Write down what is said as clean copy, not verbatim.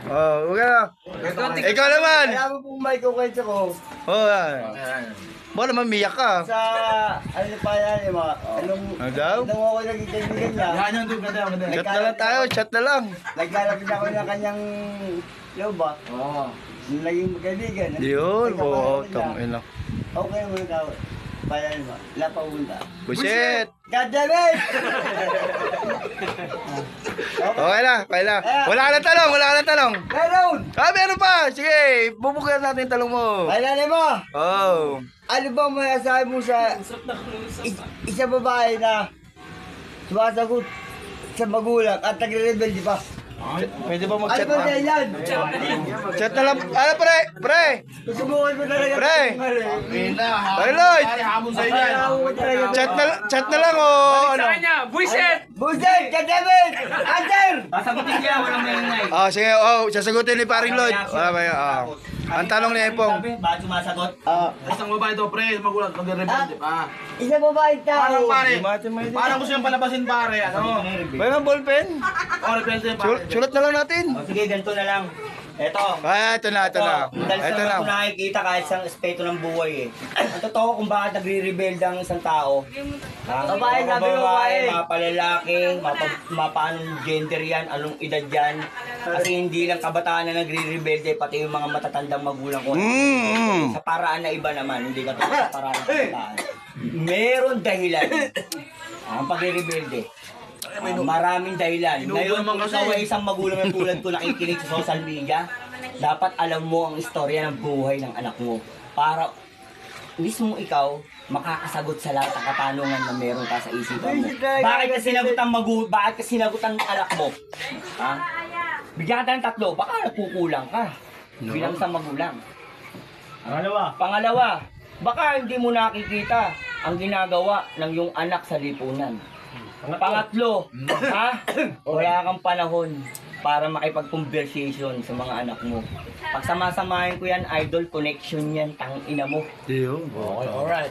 Oh, okay na. Ikaw naman. Kaya mo pong may kukwento ko. Oh, baka naman miyak ka. Sa, ano pa yan, yung mga, Ano daw? nung ako naging kaibigan niya, Chat na lang tayo, chat na lang. naglalapit ako ng kanyang loba. Oo. Yung naging kaibigan. Yun, oo, Nagkakaroon tong niya. ino. Okay naman ikaw. Bayan mo. Wala pa punta. Buset! God damn it! Okay na, okay na. Wala ka na tanong, wala ka na tanong. Meron! Ah, meron pa! Sige, bubukyan natin yung talong mo. Kailangan mo! Oh. Ano ba masasabi mo sa isa babae na sumasagot sa magulang at nagre-rebelde pa? Pwede ba Ano mag-chat ba na? dahilan? Chat na lang. Ano, pre? Pre! Susubukan mo talaga. Pre! Pre Lloyd! Chat na lang, oh. Ano? Buset! God damn it! Answer! Sasagutin niya, walang mayangay. Oh, sige, oh, sasagutin ni Paring Lloyd. Wala ba yun? Ang tanong ni Epong. Bakit sumasagot? Isang babae daw, pre, magulat, nagre-rebelde pa. Isa babae Parang tao. pare, parang gusto niyang palabasin pare, ano? May mga ballpen? O, rebelde pare. Sulat na lang natin. O sige, ganito na lang. Eto. Ah, ito na, ito na. Dahil Ito sa na. ko nakikita kahit sa aspeto ng buhay eh. Ang totoo kung bakit nagre-rebelde ang isang tao. Babae, sabi mo, babae. Mapalalaki, mapaanong gender yan, anong edad yan. Kasi hindi lang kabataan na nagre-rebelde, pati yung mga matatandang magulang ko. Sa paraan na iba naman, hindi ka sa paraan ng kabataan. Meron dahilan ang pagre-rebelde. Maraming dahilan. Ngayon, kung ikaw ay isang magulang na tulad ko nakikinig sa social media, dapat alam mo ang istorya ng buhay ng anak mo. Para mismo ikaw makakasagot sa lahat ng katanungan na meron ka sa isipan mo. Bakit ka sinagot ang bakit ka sinagot ang anak mo? Ha? Bigyan ka ng tatlo, baka nagkukulang ka. Bilang sa magulang. Pangalawa, baka hindi mo nakikita ang ginagawa ng iyong anak sa lipunan. Pangatlo, ha? Wala kang panahon para makipag-conversation sa mga anak mo. Pag sama-samahin ko yan, idol, connection yan, tang ina mo. Yun. Alright.